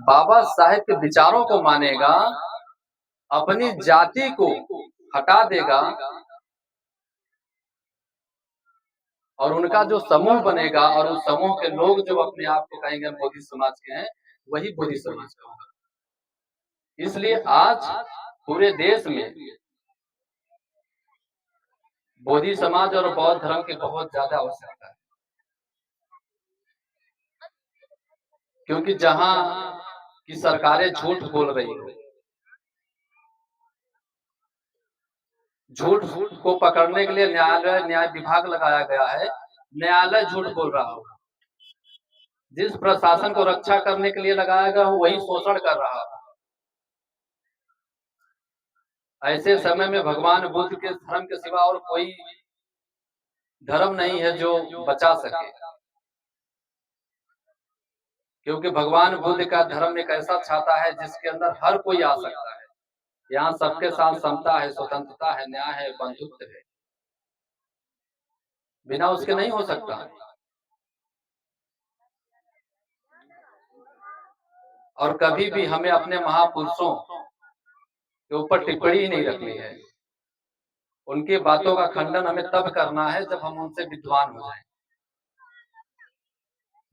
बाबा साहेब के विचारों को मानेगा, अपनी जाति को हटा देगा और उनका जो समूह बनेगा और उस समूह के लोग जो अपने आप को कहेंगे बोधि समाज के हैं, वही बोधि समाज का होगा। इसलिए आज पूरे देश में बोधि समाज और बौद्ध धर्म की बहुत ज्यादा आवश्यकता है, क्योंकि जहां की सरकारें झूठ बोल रही हो, झूठ को पकड़ने के लिए न्याय विभाग लगाया गया है, न्यायालय झूठ बोल रहा हो, जिस प्रशासन को रक्षा करने के लिए लगाया गया हो वही शोषण कर रहा हो। ऐसे समय में भगवान बुद्ध के धर्म के सिवा और कोई धर्म नहीं है जो बचा सके, क्योंकि भगवान बुद्ध का धर्म एक ऐसा छाता है जिसके अंदर हर कोई आ सकता है। यहाँ सबके साथ समता है, स्वतंत्रता है, न्याय है, बंधुत्व है, बिना उसके नहीं हो सकता। और कभी भी हमें अपने महापुरुषों के ऊपर टिप्पणी ही नहीं रखनी है। उनकी बातों का खंडन हमें तब करना है जब हम उनसे विद्वान हो जाएं।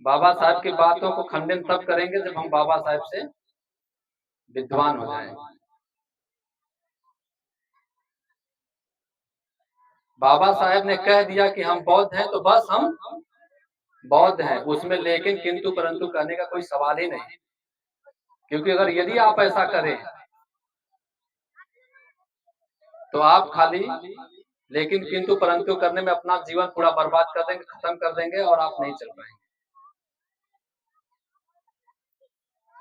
बाबा साहब की बातों को खंडन तब करेंगे जब हम बाबा साहब से विद्वान हो जाएं। बाबा साहब ने कह दिया कि हम बौद्ध हैं तो बस हम बौद्ध हैं, उसमें लेकिन किंतु परंतु कहने का कोई सवाल ही नहीं, क्योंकि अगर यदि आप ऐसा करें तो आप खाली लेकिन किंतु परंतु करने में अपना जीवन पूरा बर्बाद कर देंगे, खत्म कर देंगे और आप नहीं चल पाएंगे।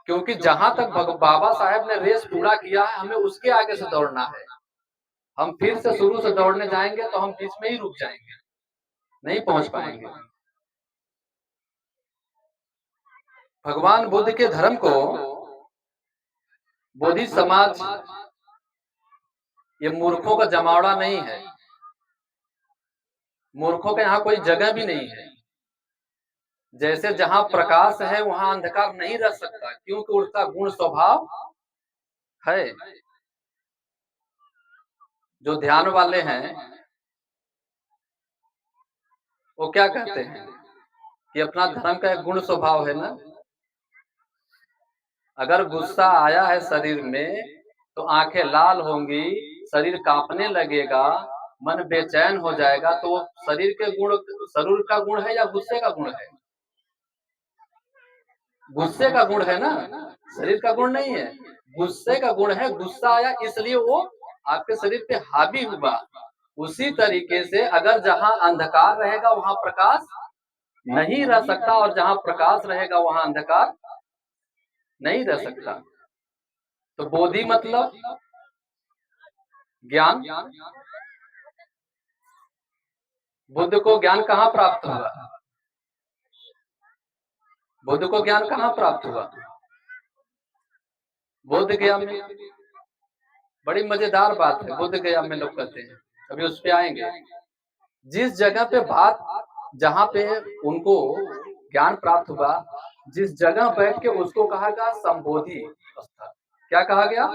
क्योंकि जहां तक बाबा साहब ने रेस पूरा किया है, हमें उसके आगे से दौड़ना है। हम फिर से शुरू से दौड़ने जाएंगे तो हम बीच में ही रुक जाएंगे, नहीं पहुंच पाएंगे। भगवान बुद्ध के धर्म को बोधि समाज ये मूर्खों का जमावड़ा नहीं है, मूर्खों का यहाँ कोई जगह भी नहीं है। जैसे जहां प्रकाश है वहां अंधकार नहीं रह सकता, क्योंकि उसका गुण स्वभाव है। जो ध्यान वाले हैं वो क्या कहते हैं कि अपना धर्म का एक गुण स्वभाव है ना। अगर गुस्सा आया है शरीर में तो आंखें लाल होंगी, शरीर कांपने लगेगा, मन बेचैन हो जाएगा, तो वो शरीर के गुण, शरीर का गुण है या गुस्से का गुण है? गुस्से का गुण है ना, शरीर का गुण नहीं है, गुस्से का गुण है। गुस्सा आया इसलिए वो आपके शरीर पे हावी हुआ। उसी तरीके से अगर जहां अंधकार रहेगा वहां प्रकाश नहीं रह सकता, और जहां प्रकाश रहेगा वहां अंधकार नहीं रह सकता। तो बोधि मतलब ज्ञान। बुद्ध को ज्ञान कहाँ प्राप्त हुआ? बुद्ध को ज्ञान कहाँ प्राप्त हुआ? बुद्ध गया में। बड़ी मजेदार बात है, बुद्ध गया में लोग कहते हैं, अभी उस पे आएंगे। जिस जगह पे बात, जहां पे उनको ज्ञान प्राप्त हुआ, जिस जगह बैठ के उसको कहा गया संबोधि स्थल। क्या कहा गया?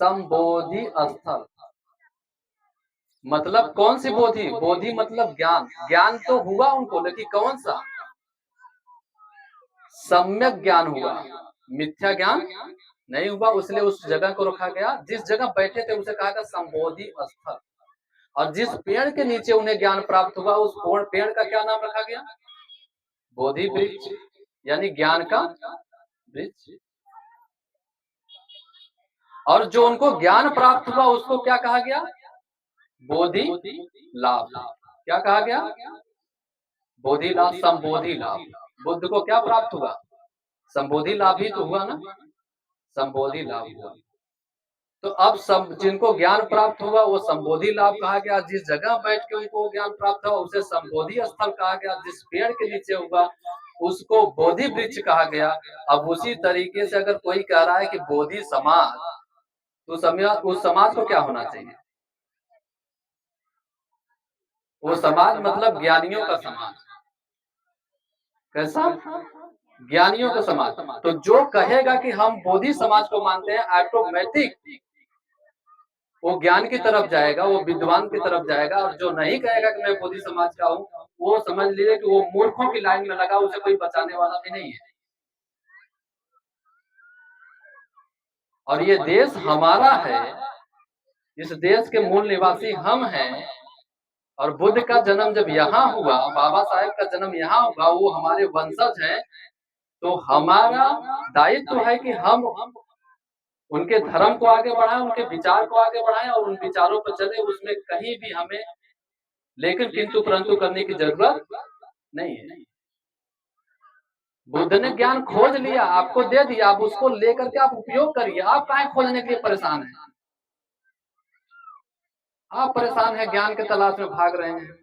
संबोधि स्थल। मतलब कौन सी बोधि? बोधि मतलब ज्ञान। ज्ञान तो हुआ उनको, लेकिन कौन सा? सम्यक ज्ञान हुआ, मिथ्या ज्ञान नहीं हुआ। इसलिए उस जगह को रखा गया, जिस जगह बैठे थे उसे कहा गया संबोधि स्थल। और जिस पेड़ के नीचे उन्हें ज्ञान प्राप्त हुआ उस पेड़ का क्या नाम रखा गया? बोधि वृक्ष, यानी ज्ञान का वृक्ष। और जो उनको ज्ञान प्राप्त हुआ उसको क्या कहा गया? बोधि लाभ। क्या कहा गया? बोधि लाभ, संबोधि लाभ। बुद्ध को क्या प्राप्त हुआ? संबोधि लाभ ही तो हुआ ना, संबोधि लाभ हुआ। तो अब सब जिनको ज्ञान प्राप्त हुआ वो संबोधि लाभ कहा गया। जिस जगह बैठ के उनको ज्ञान प्राप्त हुआ उसे संबोधि स्थल कहा गया। जिस पेड़ के नीचे हुआ उसको बोधि वृक्ष कहा गया। अब उसी तरीके से अगर कोई कह रहा है कि बोधि समाज, तो उस समाज को क्या होना चाहिए? वो समाज मतलब ज्ञानियों का समाज। कैसा? ज्ञानियों का समाज। तो जो कहेगा कि हम बोधि समाज को मानते हैं, ऑटोमेटिक वो ज्ञान की तरफ जाएगा, वो विद्वान की तरफ जाएगा। और जो नहीं कहेगा कि मैं बोधि समाज का हूँ, वो समझ लीजिए कि वो मूर्खों की लाइन में लगा, उसे कोई बचाने वाला भी नहीं है। और ये देश हमारा है, इस देश के मूल निवासी हम हैं। और बुद्ध का जन्म जब यहाँ हुआ, बाबा साहेब का जन्म यहाँ हुआ, वो हमारे वंशज हैं। तो हमारा दायित्व है कि हम उनके धर्म को आगे बढ़ाएं, उनके विचार को आगे बढ़ाएं और उन विचारों पर चले। उसमें कहीं भी हमें लेकिन किंतु परंतु करने की जरूरत नहीं है। बुद्ध ने ज्ञान खोज लिया, आपको दे दिया, आप उसको लेकर के आप उपयोग करिए। आप काहे खोजने के लिए परेशान हैं? आप परेशान हैं, ज्ञान के तलाश में भाग रहे हैं।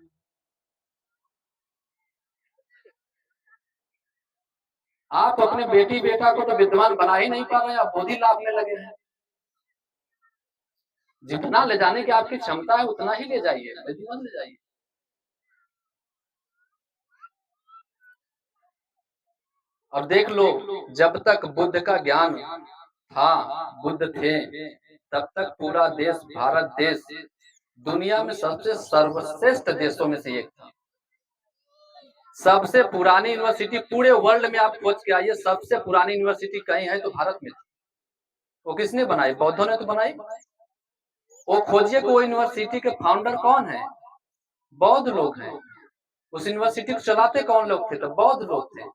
आप अपने बेटी बेटा को तो विद्वान बना ही नहीं पा रहे हैं, आप बोधि लाभ में लगे हैं। जितना ले जाने की आपकी क्षमता है उतना ही ले जाइए, विद्वान ले जाइए। और देख लो, जब तक बुद्ध का ज्ञान था, बुद्ध थे, तब तक पूरा देश, भारत देश, दुनिया में सबसे सर्वश्रेष्ठ देशों में से एक था। सबसे पुरानी यूनिवर्सिटी पूरे वर्ल्ड में आप खोज के आइए, सबसे पुरानी यूनिवर्सिटी कहीं है तो भारत में। वो किसने बनाई? बौद्धों ने तो बनाई। वो खोजिए कि वो यूनिवर्सिटी के फाउंडर कौन है? बौद्ध लोग हैं। उस यूनिवर्सिटी को चलाते कौन लोग थे? तो बौद्ध लोग थे।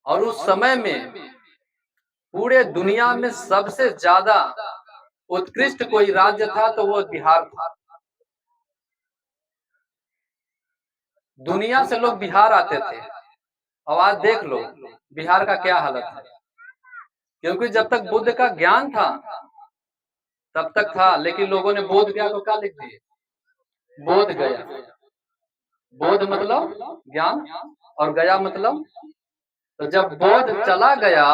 और उस समय में पूरे दुनिया में सबसे ज्यादा उत्कृष्ट कोई राज्य था तो वो बिहार था। दुनिया से लोग बिहार आते थे। अब आज देख लो बिहार का क्या हालत है। क्योंकि जब तक बुद्ध का ज्ञान था तब तक था, लेकिन लोगों ने बोध गया को क्या लिख दिए? बोध गया। बोध मतलब ज्ञान और गया मतलब, तो जब बोध चला गया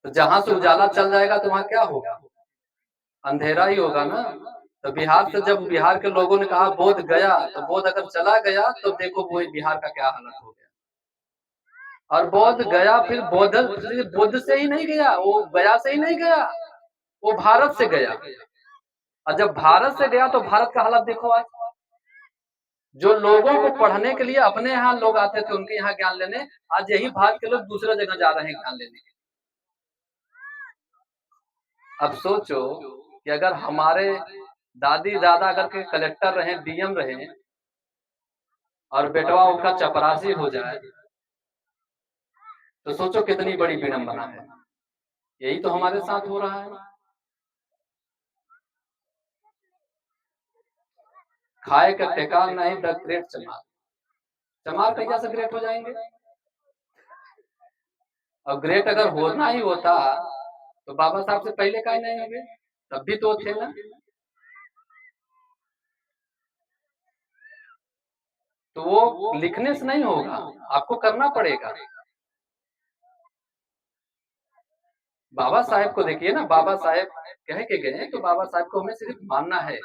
तो जहां से उजाला चल जाएगा तो वहां क्या होगा? अंधेरा ही होगा ना। तो बिहार से जब बिहार के लोगों ने कहा बोध गया, तो बोध अगर चला गया तो देखो वो बिहार का क्या हालत हो गया। और बोध गया, फिर बोध से ही नहीं गया, वो गया से ही नहीं गया, वो भारत से गया। और जब भारत से गया तो भारत का हालत देखो आज। जो लोगों को पढ़ने के लिए अपने यहाँ लोग आते थे उनके यहाँ ज्ञान लेने, आज यही भारत के लोग दूसरे जगह जा रहे हैं ज्ञान लेने के। अब सोचो कि अगर हमारे दादी दादा अगर के कलेक्टर रहे, डीएम रहे, और बेटवा उनका चपरासी हो जाए, तो सोचो कितनी बड़ी विडंबना है। यही तो हमारे साथ हो रहा है। खाए का ठेकान नहीं, द ग्रेट चमार। चमार कैसा से ग्रेट हो जाएंगे? और ग्रेट अगर होना ही होता तो बाबा साहब से पहले काहे नहीं होंगे? तब भी तो थे ना। तो वो लिखने से नहीं होगा, आपको करना पड़ेगा। बाबा साहेब को देखिए ना, बाबा साहेब कह के गए तो बाबा साहेब को हमें सिर्फ मानना है,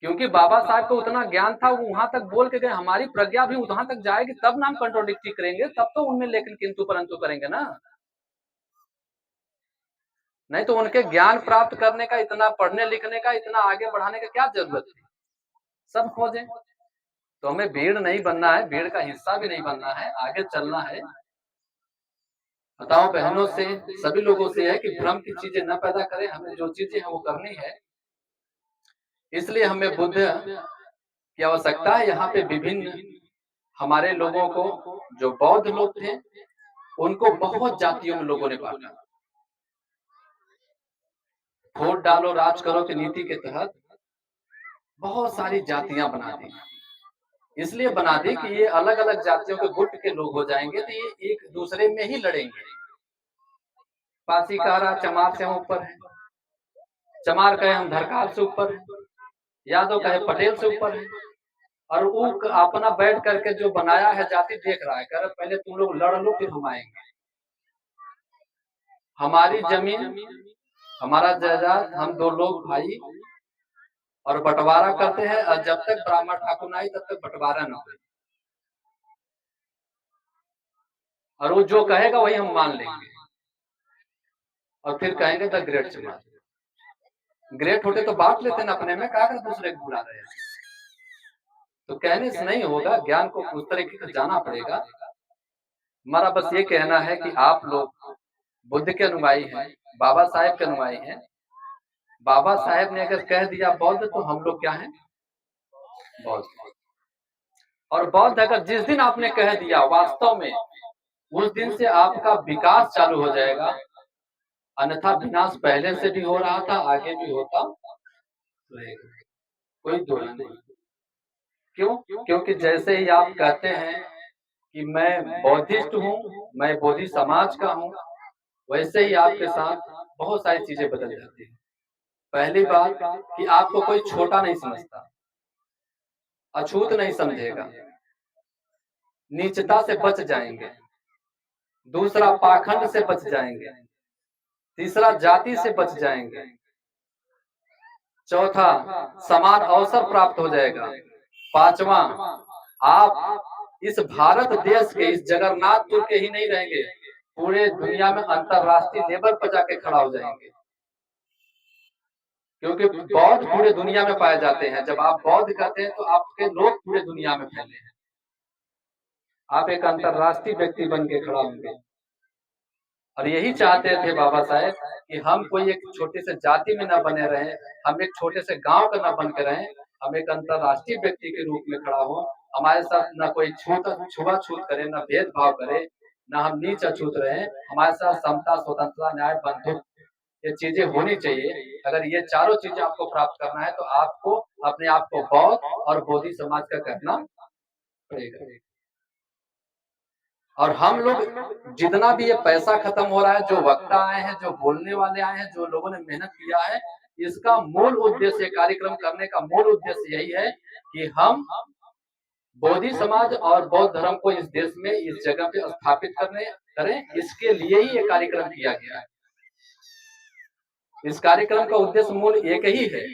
क्योंकि बाबा साहब को उतना ज्ञान था, वो वहां तक बोल के गए। हमारी प्रज्ञा भी वहां तक जाएगी तब ना हम कंट्रोडिक्टी करेंगे, तब तो उनमें लेकिन किंतु परंतु करेंगे ना। नहीं तो उनके ज्ञान प्राप्त करने का, इतना पढ़ने लिखने का, इतना आगे बढ़ाने का क्या जरूरत थी? सब खोजे। तो हमें भीड़ नहीं बनना है, भीड़ का हिस्सा भी नहीं बनना है, आगे चलना है। बताओ बहनों से, सभी लोगों से है कि भ्रम की चीजें न पैदा करें, हमें जो चीजें हैं वो करनी है। इसलिए हमें बुद्ध की आवश्यकता है। यहाँ पे विभिन्न हमारे लोगों को, जो बौद्ध लोग थे, उनको बहुत जातियों में लोगों ने बांटा। वोट डालो राज करो की नीति के तहत बहुत सारी जातियां बना दी। इसलिए बना दी कि ये अलग अलग जातियों के गुट के लोग हो जाएंगे तो ये एक दूसरे में ही लड़ेंगे। पासी कह रहा चमार से हम ऊपर है, चमार कहे हम धरकाल से ऊपर है, यादव कहे पटेल से ऊपर है। और वो अपना बैठ करके जो बनाया है जाति देख रहा है, कह रहा पहले तुम लोग लड़ लो फिर हम आएंगे। हमारी जमीन, हमारा जायदाद, हम दो लोग भाई और बंटवारा करते हैं, और जब तक ब्राह्मण ठाकुर ना आए तब तक बंटवारा न हो, और वो जो कहेगा वही हम मान लेंगे, और फिर कहेंगे द ग्रेट समाज। ग्रेट होते तो बांट लेते ना अपने में, क्या कर दूसरे को बुला रहे हैं। तो कहने से नहीं होगा, ज्ञान को उस तरीके से जाना पड़ेगा। हमारा बस ये कहना है कि आप लोग बुद्ध के अनुयायी हैं, बाबा साहेब के अनुयायी हैं। बाबा साहेब ने अगर कह दिया बौद्ध, तो हम लोग क्या हैं? बौद्ध। और बौद्ध अगर जिस दिन आपने कह दिया, वास्तव में उस दिन से आपका विकास चालू हो जाएगा, अन्यथा विनाश पहले से भी हो रहा था, आगे भी होता रहेगा, कोई दो नहीं। क्यों? क्योंकि जैसे ही आप कहते हैं कि मैं बौद्धिस्ट हूँ, मैं बोधि समाज का हूँ, वैसे ही आपके साथ बहुत सारी चीजें बदल जाती हैं। पहली बात कि आपको कोई छोटा नहीं समझता, अछूत नहीं समझेगा, नीचता से बच जाएंगे। दूसरा, पाखंड से बच जाएंगे। तीसरा, जाति से बच जाएंगे। चौथा, समान अवसर प्राप्त हो जाएगा। पांचवा, आप इस भारत देश के, इस जगन्नाथपुर के ही नहीं रहेंगे, पूरे दुनिया में अंतरराष्ट्रीय लेवल पर जाके खड़ा हो जाएंगे। क्योंकि बौद्ध पूरे दुनिया में पाए जाते हैं। जब आप बौद्ध कहते हैं तो आपके लोग पूरे दुनिया में फैले हैं। आप एक अंतरराष्ट्रीय व्यक्ति बन के खड़ा होंगे। और यही चाहते थे बाबा साहेब कि हम कोई एक छोटे से जाति में न बने रहें, हम एक छोटे से गांव का न बन के रहें, हम एक अंतरराष्ट्रीय व्यक्ति के रूप में खड़ा हो। हमारे साथ न कोई छुआछूत करे, न भेदभाव करे, न हम नीच अछूत रहे। हमारे साथ समता, स्वतंत्रता, न्याय, बंधुत्व, ये चीजें होनी चाहिए। अगर ये चारों चीजें आपको प्राप्त करना है तो आपको अपने आप को बौद्ध और बोधि समाज का कहना पड़ेगा। और हम लोग जितना भी ये पैसा खत्म हो रहा है, जो वक्ता आए हैं, जो बोलने वाले आए हैं, जो लोगों ने मेहनत किया है, इसका मूल उद्देश्य, कार्यक्रम करने का मूल उद्देश्य यही है कि हम बोधि समाज और बौद्ध धर्म को इस देश में, इस जगह पे स्थापित करें। इसके लिए ही ये कार्यक्रम किया गया है। इस कार्यक्रम का उद्देश्य मूल एक ही है,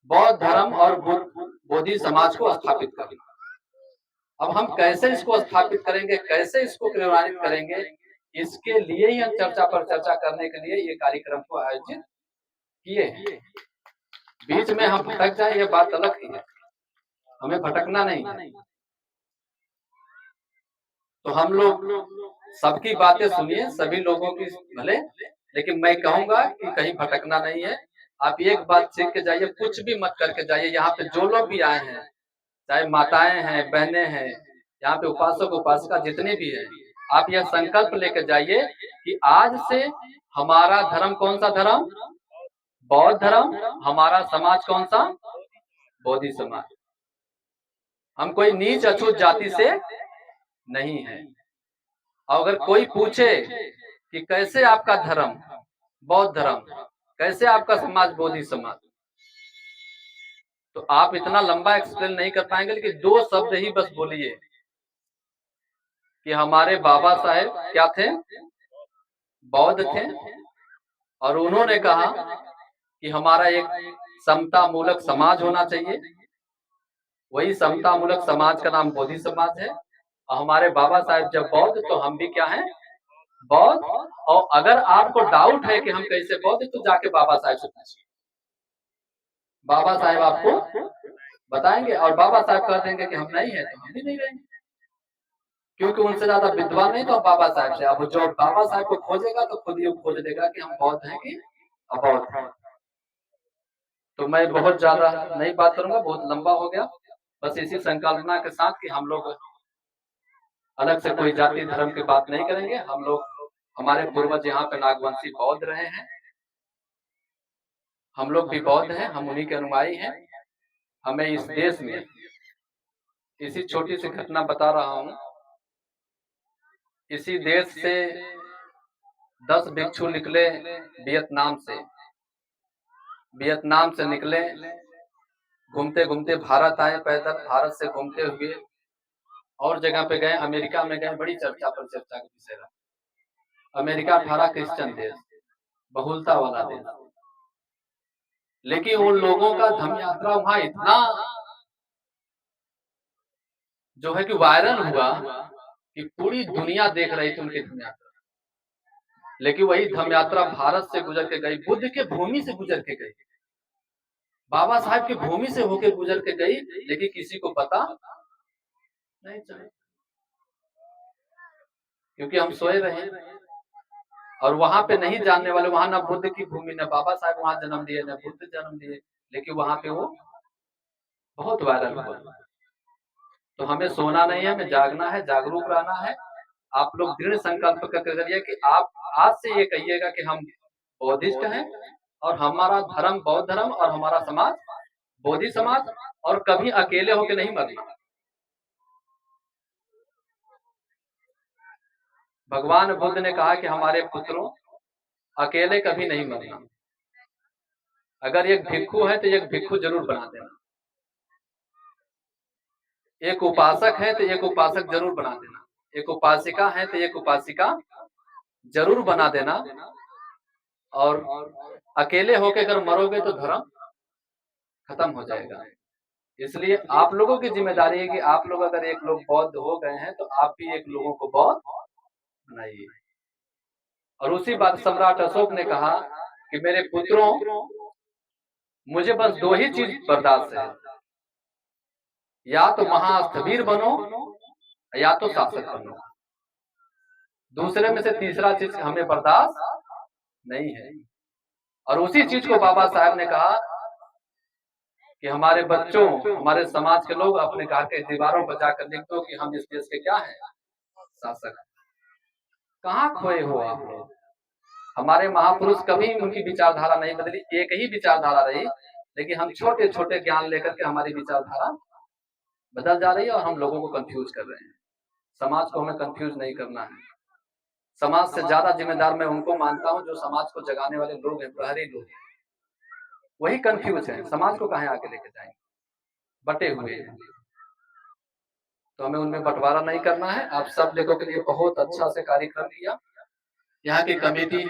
बौद्ध धर्म और बोधि समाज को स्थापित करना। अब हम कैसे इसको स्थापित करेंगे, कैसे इसको क्रियान्वित करेंगे, इसके लिए ही हम चर्चा पर चर्चा करने के लिए ये कार्यक्रम को आयोजित किए हैं। बीच में हम भटक जाए ये बात अलग ही है, हमें भटकना नहीं है। तो हम लोग सबकी बातें सुनिए, सभी लोगों की भले, लेकिन मैं कहूंगा कि कहीं भटकना नहीं है। आप एक बात सीख के जाइए, कुछ भी मत करके जाइए। यहाँ पे जो लोग भी आए हैं, चाहे माताएं हैं, बहनें हैं, यहाँ पे उपासक उपासिका जितने भी हैं, आप यह संकल्प लेकर जाइए कि आज से हमारा धर्म कौन सा धर्म? बौद्ध धर्म। हमारा समाज कौन सा? बोधि समाज। हम कोई नीच अछूत जाति से नहीं है। अगर कोई पूछे कि कैसे आपका धर्म बौद्ध धर्म, कैसे आपका समाज बोधि समाज, तो आप इतना लंबा एक्सप्लेन नहीं कर पाएंगे, लेकिन दो शब्द ही बस बोलिए कि हमारे बाबा साहेब क्या थे? बौद्ध थे। और उन्होंने कहा कि हमारा एक समता मूलक समाज होना चाहिए। वही समता मूलक समाज का नाम बोधि समाज है। और हमारे बाबा साहेब जब बौद्ध, तो हम भी क्या हैं? बौद्ध। और अगर आपको डाउट है कि हम कैसे बौद्ध, तो जाके बाबा साहेब से पूछिए, बाबा साहेब आपको बताएंगे। और बाबा साहेब कह देंगे कि हम नहीं है, तो हम भी नहीं रहेंगे, क्योंकि उनसे ज्यादा विद्वान नहीं तो बाबा साहेब से। अब जो बाबा साहेब को खोजेगा तो खुद ही खोज लेगा कि हम बौद्ध हैं कि अबौद्ध हैं। तो मैं बहुत ज्यादा नहीं बात करूंगा, बहुत लंबा हो गया। बस इसी संकल्पना के साथ कि हम लोग अलग से कोई जाति धर्म की बात नहीं करेंगे। हम लोग, हमारे पूर्वज यहाँ पे नागवंशी बौद्ध रहे हैं, हम लोग भी बौद्ध हैं, हम उन्हीं के अनुयायी हैं। हमें इस देश में, इसी छोटी सी घटना बता रहा हूँ, इसी देश से 10 भिक्षु निकले वियतनाम से। वियतनाम से निकले, घूमते घूमते भारत आए, पैदल भारत से घूमते हुए और जगह पे गए, अमेरिका में गए। बड़ी चर्चा पर चर्चा का विषय रहा। अमेरिका 18 क्रिश्चियन देश, बहुलता वाला देश, लेकिन उन लोगों का धम्म यात्रा वहां इतना जो है कि वायरल हुआ कि पूरी दुनिया देख रही थी उनकी धम्म यात्रा। लेकिन वही धम्म यात्रा भारत से गुजर के गई, बुद्ध के भूमि से गुजर के गई, बाबा साहब की भूमि से होकर गुजर के गई, लेकिन किसी को पता नहीं चला, क्योंकि हम सोए रहे और वहां पे नहीं जानने वाले, वहां ना बुद्ध की भूमि, न बाबा साहब वहां जन्म दिए, न बुद्ध जन्म दिए, लेकिन वहां पे वो बहुत वायरल हुआ। तो हमें सोना नहीं है, हमें जागना है, जागरूक रहना है। आप लोग दृढ़ संकल्प करके चलिए कि आप आज से ये कहिएगा कि हम बौद्धिस्ट हैं और हमारा धर्म बौद्ध धर्म और हमारा समाज बोधि समाज, और कभी अकेले होकर नहीं मरना। भगवान बुद्ध ने कहा कि हमारे पुत्रों अकेले कभी नहीं मरना। अगर एक भिक्षु है तो एक भिक्षु जरूर बना देना, एक उपासक है तो एक उपासक जरूर बना देना, एक उपासिका है तो एक उपासिका जरूर बना देना। और अकेले होकर अगर मरोगे तो धर्म खत्म हो जाएगा। इसलिए आप लोगों की जिम्मेदारी है कि आप लोग अगर एक लोग बौद्ध हो गए हैं तो आप भी एक लोगों को बौद्ध बनाइए। और उसी बात सम्राट अशोक ने कहा कि मेरे पुत्रों, मुझे बस दो ही चीज बर्दाश्त है, या तो महास्थवीर बनो या तो शासक बनो, दूसरे में से तीसरा चीज हमें बर्दाश्त नहीं है। और उसी चीज को बाबा साहब ने कहा कि हमारे बच्चों, हमारे समाज के लोग अपने घर के दीवारों पर जाकर लिख दो कि हम इस देश के क्या हैं, शासक। कहाँ खोए हो आप लोग? हमारे महापुरुष कभी उनकी विचारधारा नहीं बदली, एक ही विचारधारा रही, लेकिन हम छोटे छोटे ज्ञान लेकर के हमारी विचारधारा बदल जा रही है और हम लोगों को कंफ्यूज कर रहे हैं। समाज को हमें कंफ्यूज नहीं करना है। समाज से ज्यादा जिम्मेदार मैं उनको मानता हूँ जो समाज को जगाने वाले लोग हैं, प्रहरी लोग, वही कंफ्यूज है। समाज को कहाँ आके लेके जाएंगे, बटे हुए हैं। तो हमें उनमें बंटवारा नहीं करना है। आप सब लोगों के लिए बहुत अच्छा से कार्यक्रम किया। यहाँ की कमेटी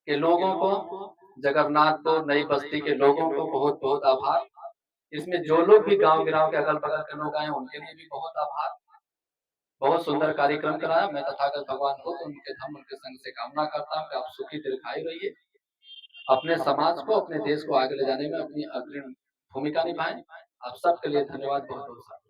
के लोगों को, जगन्नाथपुर नई बस्ती के लोगों को बहुत बहुत आभार। इसमें जो लोग भी गांव गिराव के अगल बगल के लोग आए उनके लिए भी बहुत आभार। बहुत सुंदर कार्यक्रम कराया। मैं तथागत भगवान को उनके धाम उनके संग से कामना करता हूँ कि आप सुखी दीर्घायु रहिए, अपने समाज को अपने देश को आगे ले जाने में अपनी अग्रणी भूमिका निभाएं। आप सबके लिए धन्यवाद, बहुत बहुत।